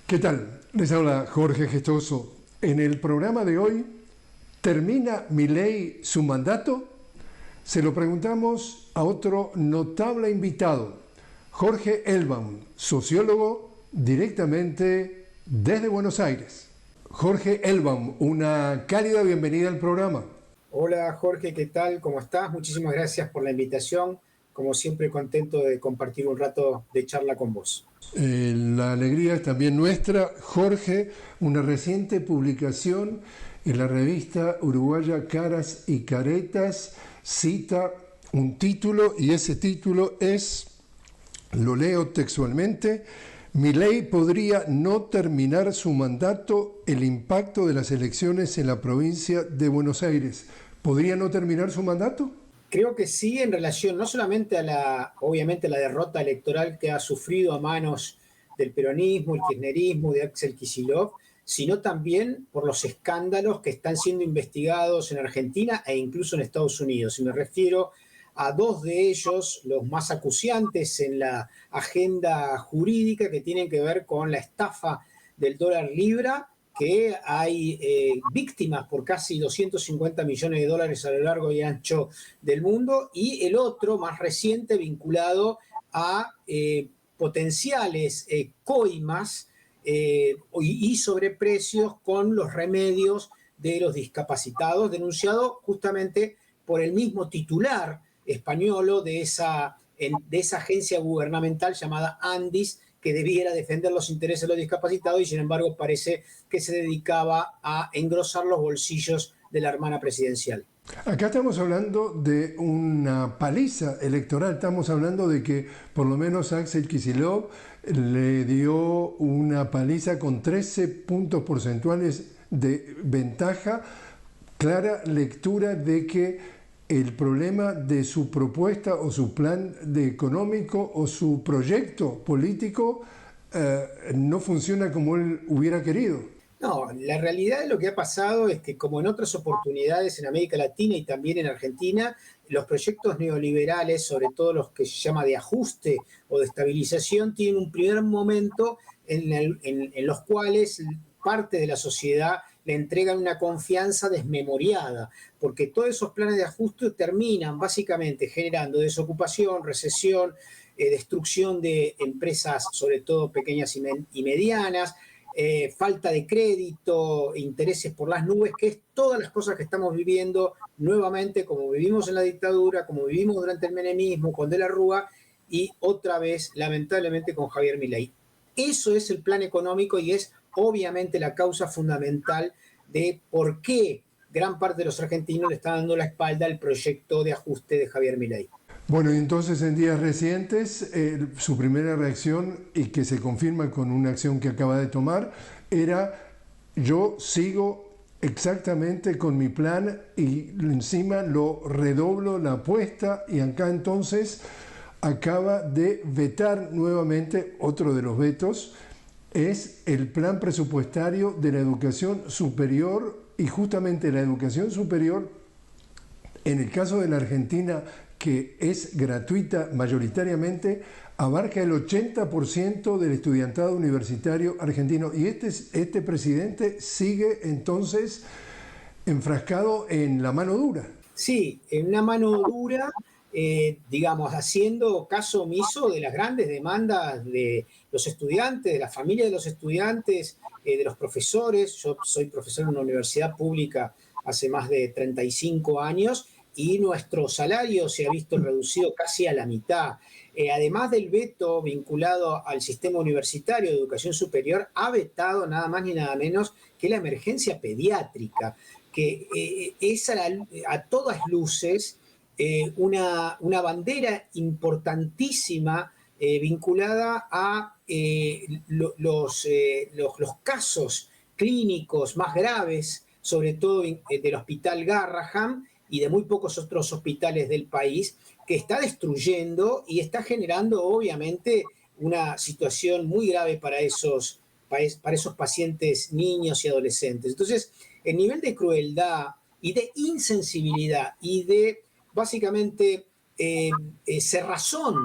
¿Qué tal? Les habla Jorge Gestoso. En el programa de hoy, ¿termina Milei su mandato? Se lo preguntamos a otro notable invitado, Jorge Elbaum, sociólogo directamente desde Buenos Aires. Jorge Elbaum, una cálida bienvenida al programa. Hola Jorge, ¿qué tal? ¿Cómo estás? Muchísimas gracias por la invitación. Como siempre, contento de compartir un rato de charla con vos. La alegría es también nuestra. Jorge, una reciente publicación en la revista uruguaya Caras y Caretas cita un título y ese título es, lo leo textualmente: Milei podría no terminar su mandato, el impacto de las elecciones en la provincia de Buenos Aires. ¿Podría no terminar su mandato? Creo que sí, en relación no solamente a obviamente, la derrota electoral que ha sufrido a manos del peronismo, el kirchnerismo, de Axel Kicillof, sino también por los escándalos que están siendo investigados en Argentina e incluso en Estados Unidos. Y me refiero a dos de ellos, los más acuciantes en la agenda jurídica, que tienen que ver con la estafa del dólar libra, que hay víctimas por casi 250 millones de dólares a lo largo y ancho del mundo, y el otro, más reciente, vinculado a potenciales coimas y sobreprecios con los remedios de los discapacitados, denunciado justamente por el mismo titular español de esa agencia gubernamental llamada Andis, que debiera defender los intereses de los discapacitados y sin embargo parece que se dedicaba a engrosar los bolsillos de la hermana presidencial. Acá estamos hablando de una paliza electoral, estamos hablando de que por lo menos Axel Kicillof le dio una paliza con 13 puntos porcentuales de ventaja, clara lectura de que el problema de su propuesta o su plan económico o su proyecto político no funciona como él hubiera querido. No, la realidad de lo que ha pasado es que, como en otras oportunidades en América Latina y también en Argentina, los proyectos neoliberales, sobre todo los que se llama de ajuste o de estabilización, tienen un primer momento en los cuales parte de la sociedad le entregan una confianza desmemoriada, porque todos esos planes de ajuste terminan básicamente generando desocupación, recesión, destrucción de empresas, sobre todo pequeñas y medianas, falta de crédito, intereses por las nubes, que es todas las cosas que estamos viviendo nuevamente, como vivimos en la dictadura, como vivimos durante el menemismo, con De la Rúa, y otra vez, lamentablemente, con Javier Milei. Eso es el plan económico y es obviamente la causa fundamental de por qué gran parte de los argentinos le están dando la espalda al proyecto de ajuste de Javier Milei. Bueno, y entonces en días recientes su primera reacción, y que se confirma con una acción que acaba de tomar, era: yo sigo exactamente con mi plan y encima lo redoblo la apuesta, y acá entonces acaba de vetar nuevamente otro de los vetos, es el plan presupuestario de la educación superior, y justamente la educación superior, en el caso de la Argentina, que es gratuita mayoritariamente, abarca el 80% del estudiantado universitario argentino. Y este presidente sigue entonces enfrascado en la mano dura. Sí, en una mano dura, digamos, haciendo caso omiso de las grandes demandas de los estudiantes, de la familia de los estudiantes, de los profesores. Yo soy profesor en una universidad pública hace más de 35 años y nuestro salario se ha visto reducido casi a la mitad. Además del veto vinculado al sistema universitario de educación superior, ha vetado nada más ni nada menos que la emergencia pediátrica, que es a todas luces una bandera importantísima vinculada a los casos clínicos más graves, sobre todo del Hospital Garrahan y de muy pocos otros hospitales del país, que está destruyendo y está generando obviamente una situación muy grave para esos pacientes niños y adolescentes. Entonces, el nivel de crueldad y de insensibilidad y de básicamente cerrazón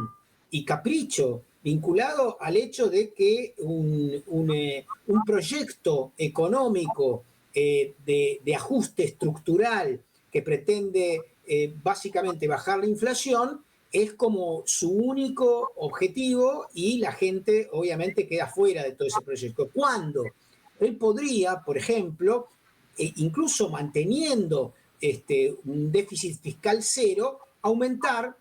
y capricho vinculado al hecho de que un proyecto económico de ajuste estructural que pretende básicamente bajar la inflación es como su único objetivo y la gente obviamente queda fuera de todo ese proyecto. Cuando él podría, por ejemplo, incluso manteniendo un déficit fiscal cero, aumentar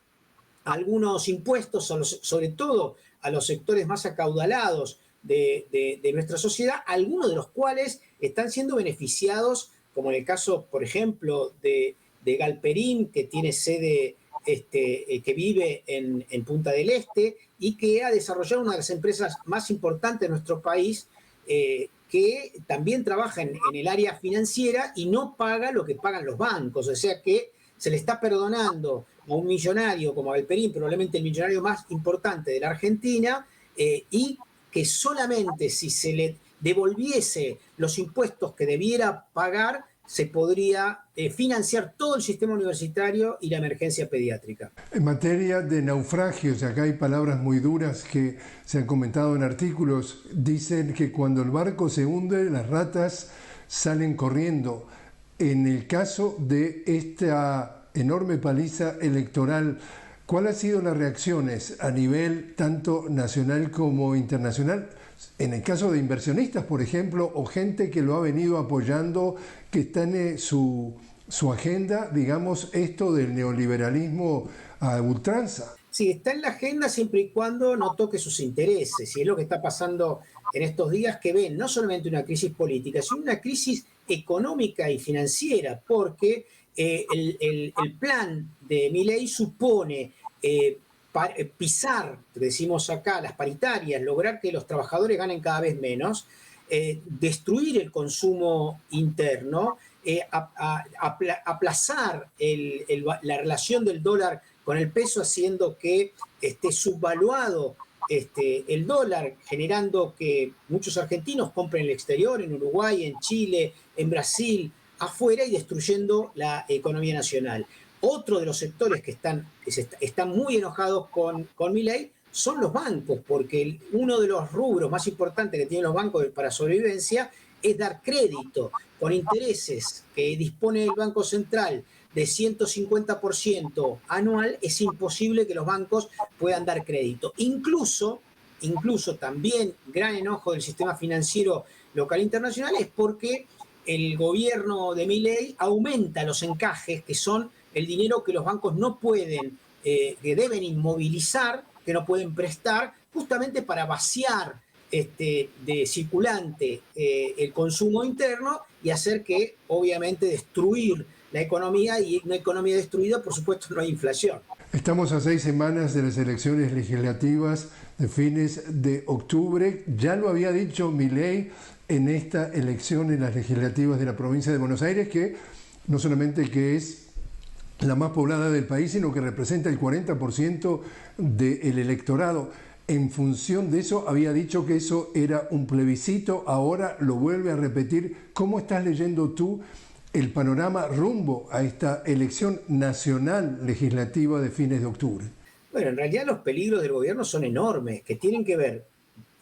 algunos impuestos, sobre todo a los sectores más acaudalados de nuestra sociedad, algunos de los cuales están siendo beneficiados, como en el caso, por ejemplo, de Galperín, que tiene sede, que vive en Punta del Este y que ha desarrollado una de las empresas más importantes de nuestro país, que también trabaja en el área financiera y no paga lo que pagan los bancos. O sea que se le está perdonando a un millonario como Galperín, probablemente el millonario más importante de la Argentina, y que solamente si se le devolviese los impuestos que debiera pagar, se podría financiar todo el sistema universitario y la emergencia pediátrica. En materia de naufragios, acá hay palabras muy duras que se han comentado en artículos, dicen que cuando el barco se hunde, las ratas salen corriendo. En el caso de esta enorme paliza electoral, ¿cuáles han sido las reacciones a nivel tanto nacional como internacional? En el caso de inversionistas, por ejemplo, o gente que lo ha venido apoyando, que está en su agenda, digamos, esto del neoliberalismo a ultranza. Sí, está en la agenda siempre y cuando no toque sus intereses, y es lo que está pasando en estos días, que ven no solamente una crisis política, sino una crisis económica y financiera, porque el plan de Milei supone pisar, decimos acá, las paritarias, lograr que los trabajadores ganen cada vez menos, destruir el consumo interno, aplazar la relación del dólar con el peso, haciendo que esté subvaluado el dólar, generando que muchos argentinos compren en el exterior, en Uruguay, en Chile, en Brasil, afuera, y destruyendo la economía nacional. Otro de los sectores que están muy enojados con Milei son los bancos, porque uno de los rubros más importantes que tienen los bancos para sobrevivencia es dar crédito con intereses que dispone el Banco Central de 150% anual. Es imposible que los bancos puedan dar crédito. Incluso también gran enojo del sistema financiero local e internacional es porque el gobierno de Milei aumenta los encajes, que son el dinero que los bancos no pueden, que deben inmovilizar, que no pueden prestar, justamente para vaciar de circulante el consumo interno y hacer que, obviamente, destruir la economía, y una economía destruida, por supuesto, no hay inflación. Estamos a 6 semanas de las elecciones legislativas de fines de octubre. Ya lo había dicho Milei en esta elección en las legislativas de la provincia de Buenos Aires, que no solamente que es la más poblada del país, sino que representa el 40% del electorado. En función de eso, había dicho que eso era un plebiscito, ahora lo vuelve a repetir. ¿Cómo estás leyendo tú el panorama rumbo a esta elección nacional legislativa de fines de octubre? Bueno, en realidad los peligros del gobierno son enormes, que tienen que ver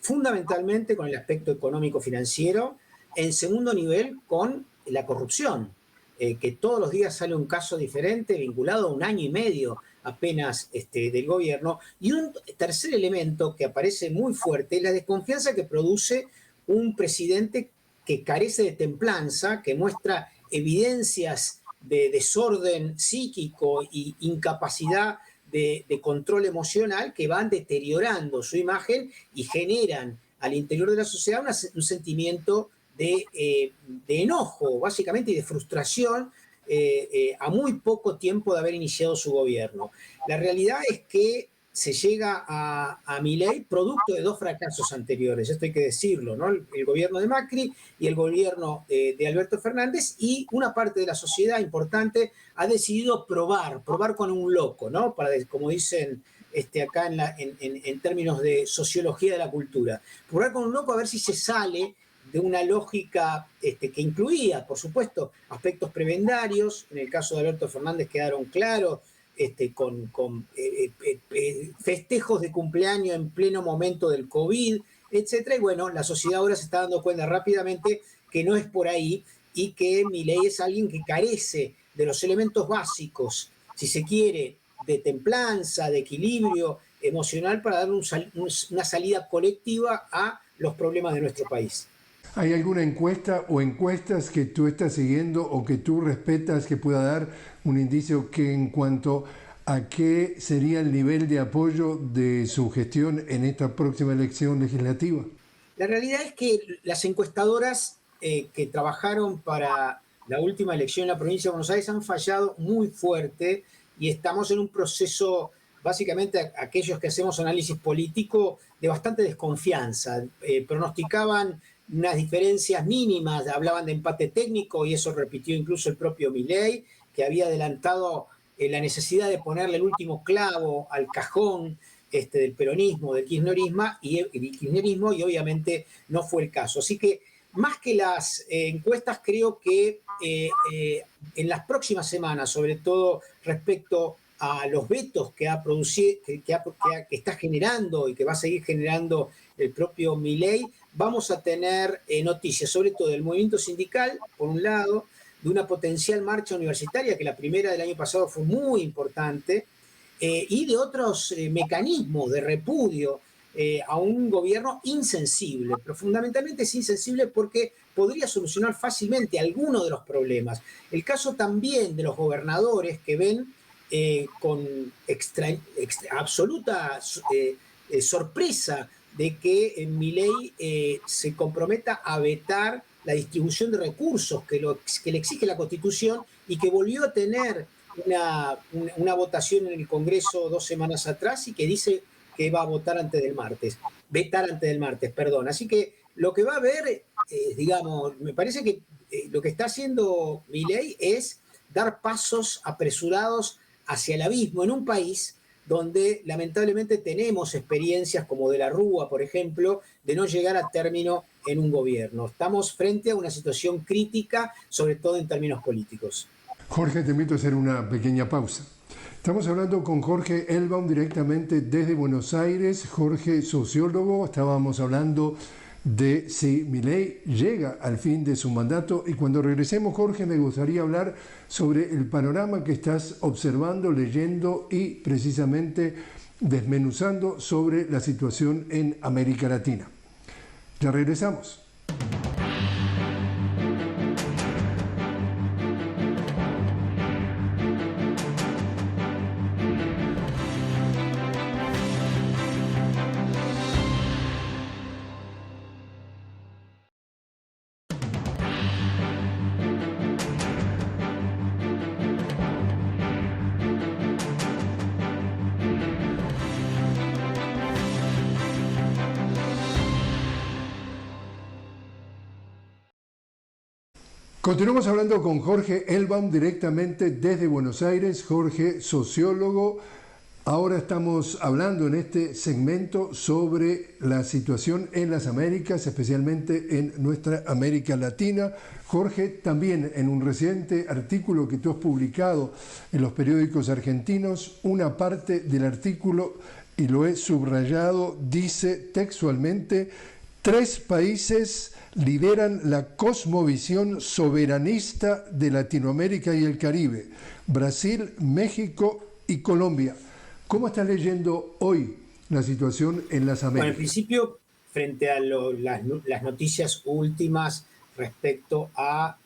fundamentalmente con el aspecto económico-financiero, en segundo nivel con la corrupción, que todos los días sale un caso diferente vinculado a un año y medio apenas del gobierno. Y un tercer elemento que aparece muy fuerte es la desconfianza que produce un presidente que carece de templanza, que muestra evidencias de desorden psíquico y incapacidad de control emocional, que van deteriorando su imagen y generan al interior de la sociedad un sentimiento de enojo, básicamente, y de frustración a muy poco tiempo de haber iniciado su gobierno. La realidad es que se llega a Milei producto de dos fracasos anteriores, esto hay que decirlo, ¿no? El gobierno de Macri y el gobierno de Alberto Fernández, y una parte de la sociedad importante ha decidido probar con un loco, ¿no? Como dicen acá en términos de sociología de la cultura, probar con un loco a ver si se sale de una lógica que incluía, por supuesto, aspectos prebendarios. En el caso de Alberto Fernández quedaron claros con festejos de cumpleaños en pleno momento del COVID, etcétera. Y bueno, la sociedad ahora se está dando cuenta rápidamente que no es por ahí y que Milei es alguien que carece de los elementos básicos, si se quiere, de templanza, de equilibrio emocional para dar una salida colectiva a los problemas de nuestro país. ¿Hay alguna encuesta o encuestas que tú estás siguiendo o que tú respetas que pueda dar un indicio que en cuanto a qué sería el nivel de apoyo de su gestión en esta próxima elección legislativa? La realidad es que las encuestadoras que trabajaron para la última elección en la provincia de Buenos Aires han fallado muy fuerte y estamos en un proceso, básicamente aquellos que hacemos análisis político, de bastante desconfianza. Pronosticaban unas diferencias mínimas, hablaban de empate técnico y eso repitió incluso el propio Milei, que había adelantado la necesidad de ponerle el último clavo al cajón del peronismo, del kirchnerismo, y obviamente no fue el caso. Así que más que las encuestas, creo que en las próximas semanas, sobre todo respecto a los vetos que está generando y que va a seguir generando el propio Milei, vamos a tener noticias, sobre todo del movimiento sindical, por un lado, de una potencial marcha universitaria, que la primera del año pasado fue muy importante, y de otros mecanismos de repudio a un gobierno insensible, pero fundamentalmente es insensible porque podría solucionar fácilmente algunos de los problemas. El caso también de los gobernadores que ven con absoluta sorpresa de que Milei se comprometa a vetar la distribución de recursos que le exige la Constitución y que volvió a tener una votación en el Congreso 2 semanas atrás y que dice que va a vetar antes del martes, perdón. Así que lo que va a haber, digamos, me parece que lo que está haciendo Milei es dar pasos apresurados hacia el abismo en un país donde lamentablemente tenemos experiencias como de la Rúa, por ejemplo, de no llegar a término en un gobierno. Estamos frente a una situación crítica, sobre todo en términos políticos. Jorge, te invito a hacer una pequeña pausa. Estamos hablando con Jorge Elbaum directamente desde Buenos Aires. Jorge, sociólogo, estábamos hablando de si Milei llega al fin de su mandato. Y cuando regresemos, Jorge, me gustaría hablar sobre el panorama que estás observando, leyendo y precisamente desmenuzando sobre la situación en América Latina. Ya regresamos. Continuamos hablando con Jorge Elbaum directamente desde Buenos Aires. Jorge, sociólogo. Ahora estamos hablando en este segmento sobre la situación en las Américas, especialmente en nuestra América Latina. Jorge, también en un reciente artículo que tú has publicado en los periódicos argentinos, una parte del artículo, y lo he subrayado, dice textualmente: 3 países lideran la cosmovisión soberanista de Latinoamérica y el Caribe: Brasil, México y Colombia. ¿Cómo estás leyendo hoy la situación en las Américas? Bueno, en principio, frente a las noticias últimas respecto a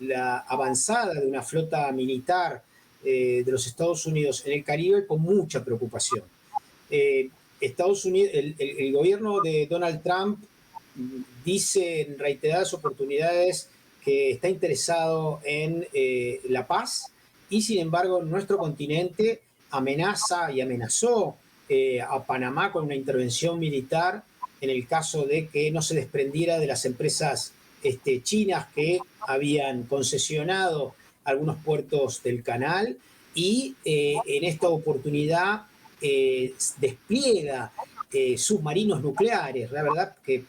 la avanzada de una flota militar de los Estados Unidos en el Caribe, con mucha preocupación. Estados Unidos, el gobierno de Donald Trump dice en reiteradas oportunidades que está interesado en la paz y, sin embargo, nuestro continente amenaza y amenazó a Panamá con una intervención militar en el caso de que no se desprendiera de las empresas chinas que habían concesionado algunos puertos del canal y en esta oportunidad despliega submarinos nucleares. La verdad que,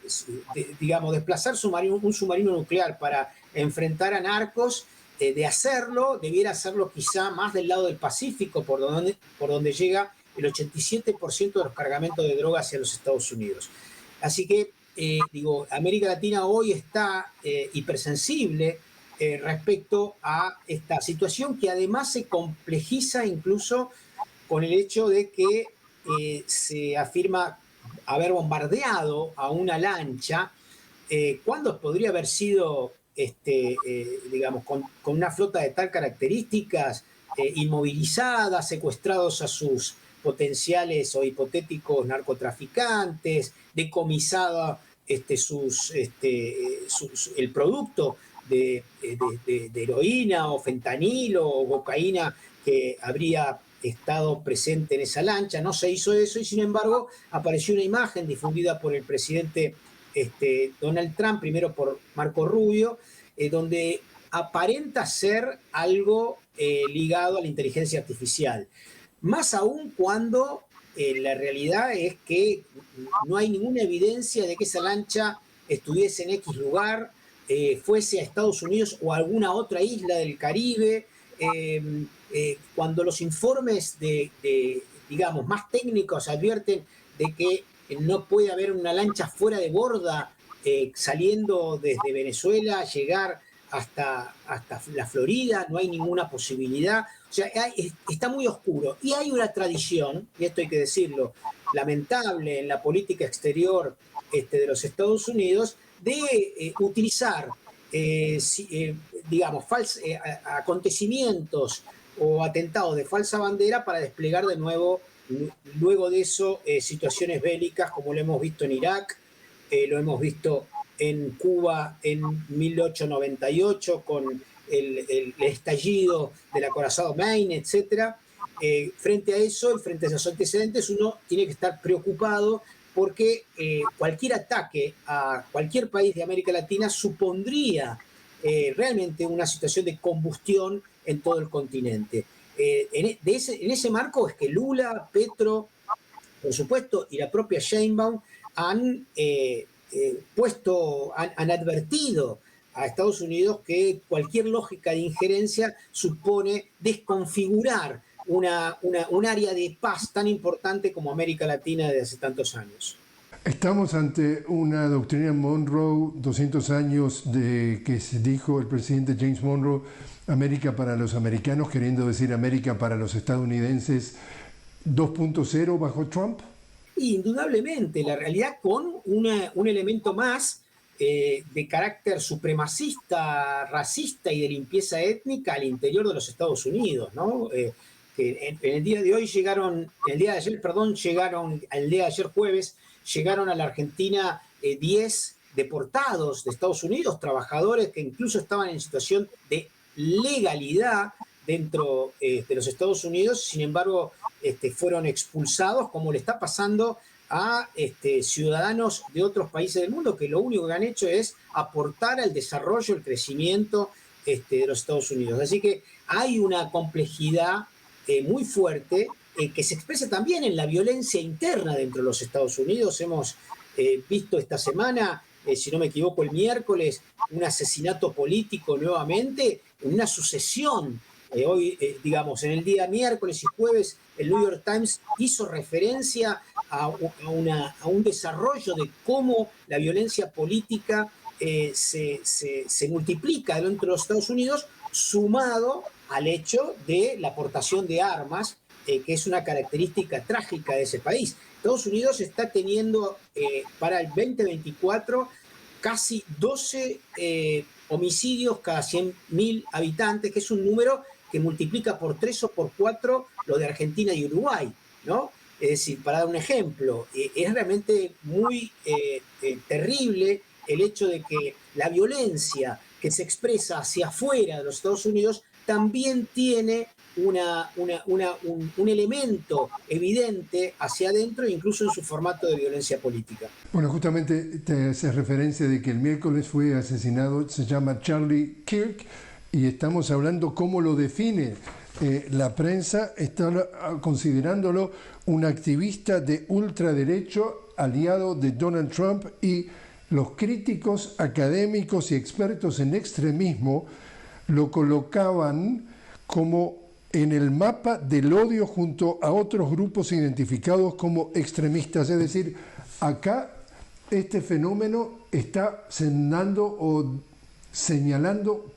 digamos, desplazar un submarino nuclear para enfrentar a narcos de hacerlo, debiera hacerlo quizá más del lado del Pacífico, por donde llega el 87% de los cargamentos de droga hacia los Estados Unidos. Así que, América Latina hoy está hipersensible respecto a esta situación, que además se complejiza incluso con el hecho de que se afirma haber bombardeado a una lancha cuando podría haber sido, con una flota de tal características, inmovilizada, secuestrados a sus potenciales o hipotéticos narcotraficantes, decomisada el producto de heroína o fentanilo o cocaína que habría estado presente en esa lancha. No se hizo eso y sin embargo apareció una imagen difundida por el presidente Donald Trump, primero por Marco Rubio, donde aparenta ser algo ligado a la inteligencia artificial. Más aún cuando la realidad es que no hay ninguna evidencia de que esa lancha estuviese en X lugar, fuese a Estados Unidos o a alguna otra isla del Caribe. Cuando los informes digamos, más técnicos advierten de que no puede haber una lancha fuera de borda saliendo desde Venezuela, llegar hasta la Florida, no hay ninguna posibilidad. O sea, está muy oscuro. Y hay una tradición, y esto hay que decirlo, lamentable en la política exterior de los Estados Unidos, de utilizar, digamos, acontecimientos o atentados de falsa bandera para desplegar de nuevo, luego de eso, situaciones bélicas, como lo hemos visto en Irak, lo hemos visto en Cuba en 1898 con el estallido del acorazado Maine, etc. Frente a eso y frente a esos antecedentes, uno tiene que estar preocupado porque cualquier ataque a cualquier país de América Latina supondría realmente una situación de combustión en todo el continente. En ese marco es que Lula, Petro, por supuesto, y la propia Sheinbaum han advertido a Estados Unidos que cualquier lógica de injerencia supone desconfigurar un área de paz tan importante como América Latina desde hace tantos años. Estamos ante una doctrina Monroe, 200 años de que se dijo el presidente James Monroe, América para los americanos, queriendo decir América para los estadounidenses 2.0 bajo Trump. Indudablemente, la realidad con un elemento más de carácder supremacista, racista y de limpieza étnica al interior de los Estados Unidos, ¿no? Que el día de hoy llegaron, el día de ayer jueves, llegaron a la Argentina 10 deportados de Estados Unidos, trabajadores que incluso estaban en situación de legalidad dentro de los Estados Unidos, sin embargo, fueron expulsados, como le está pasando a ciudadanos de otros países del mundo, que lo único que han hecho es aportar al desarrollo, el crecimiento de los Estados Unidos. Así que hay una complejidad muy fuerte que se expresa también en la violencia interna dentro de los Estados Unidos. Hemos visto esta semana, si no me equivoco, el miércoles, un asesinato político nuevamente, una sucesión. Hoy, en el día miércoles y jueves, el New York Times hizo referencia a un desarrollo de cómo la violencia política se multiplica dentro de los Estados Unidos, sumado al hecho de la aportación de armas, que es una característica trágica de ese país. Estados Unidos está teniendo para el 2024 casi 12 homicidios cada 100.000 habitantes, que es un número que multiplica por 3 o por 4 lo de Argentina y Uruguay, ¿no? Es decir, para dar un ejemplo, es realmente muy terrible el hecho de que la violencia que se expresa hacia afuera de los Estados Unidos también tiene un elemento evidente hacia adentro, incluso en su formato de violencia política. Bueno, justamente te haces referencia de que el miércoles fue asesinado, se llama Charlie Kirk, y estamos hablando cómo lo define la prensa, está considerándolo un activista de ultraderecho, aliado de Donald Trump, y los críticos académicos y expertos en extremismo lo colocaban como en el mapa del odio junto a otros grupos identificados como extremistas. Es decir, acá este fenómeno está señalando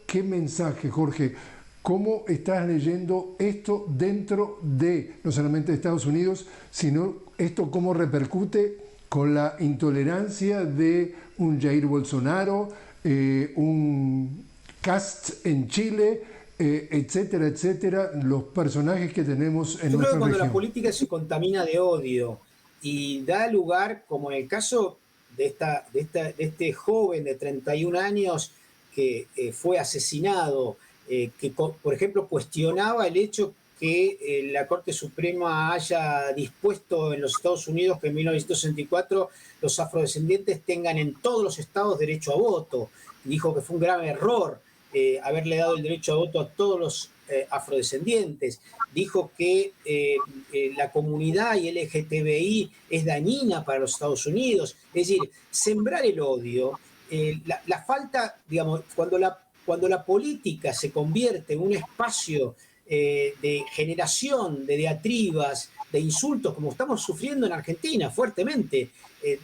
qué mensaje, Jorge. ¿Cómo estás leyendo esto dentro de, no solamente de Estados Unidos, sino esto cómo repercute con la intolerancia de un Jair Bolsonaro, un Kast en Chile, etcétera, etcétera, los personajes que tenemos en Yo creo nuestra que cuando región? la política se contamina de odio y da lugar, como en el caso de este joven de 31 años que fue asesinado, por ejemplo, cuestionaba el hecho que la Corte Suprema haya dispuesto en los Estados Unidos que en 1964 los afrodescendientes tengan en todos los estados derecho a voto. Dijo que fue un grave error haberle dado el derecho a voto a todos los afrodescendientes. Dijo que la comunidad y LGTBI es dañina para los Estados Unidos. Es decir, sembrar el odio, la falta, digamos, cuando la política se convierte en un espacio de generación de diatribas, de insultos, como estamos sufriendo en Argentina fuertemente.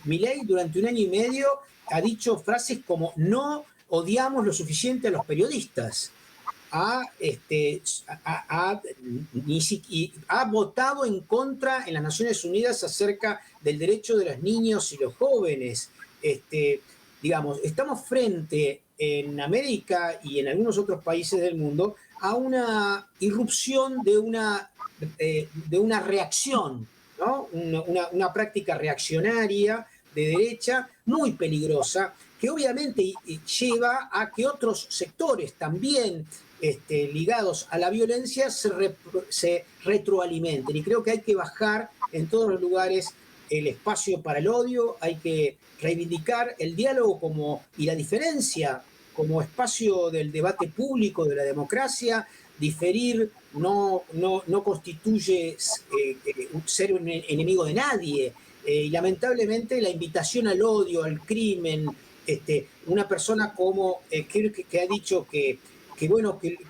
Milei durante un año y medio ha dicho frases como no odiamos lo suficiente a los periodistas. Ha votado en contra en las Naciones Unidas acerca del derecho de los niños y los jóvenes. Digamos, estamos frente en América y en algunos otros países del mundo a una irrupción de una reacción, ¿no? Una práctica reaccionaria de derecha muy peligrosa, que obviamente lleva a que otros sectores también ligados a la violencia se retroalimenten. Y creo que hay que bajar en todos los lugares el espacio para el odio, hay que reivindicar el diálogo y la diferencia como espacio del debate público, de la democracia. Diferir no constituye ser un enemigo de nadie. Y lamentablemente la invitación al odio, al crimen, una persona como Kirk que ha dicho que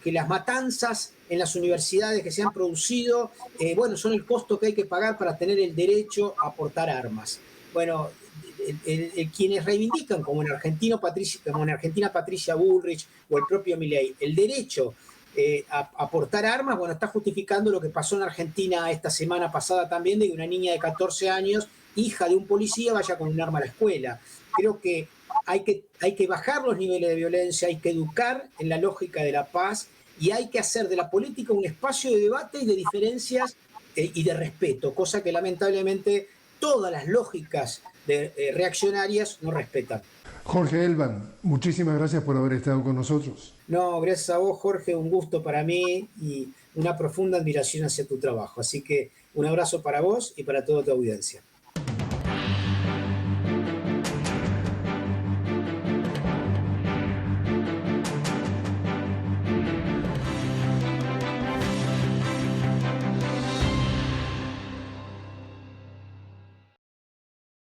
las matanzas en las universidades que se han producido, son el costo que hay que pagar para tener el derecho a portar armas. Bueno, quienes reivindican, como en Argentina Patricia Bullrich o el propio Milei, el derecho a portar armas, está justificando lo que pasó en Argentina esta semana pasada también, de que una niña de 14 años, hija de un policía, vaya con un arma a la escuela. Creo que hay que bajar los niveles de violencia, hay que educar en la lógica de la paz y hay que hacer de la política un espacio de debate y de diferencias y de respeto, cosa que lamentablemente todas las lógicas reaccionarias no respetan. Jorge Elban, muchísimas gracias por haber estado con nosotros. No, gracias a vos, Jorge, un gusto para mí y una profunda admiración hacia tu trabajo. Así que un abrazo para vos y para toda tu audiencia.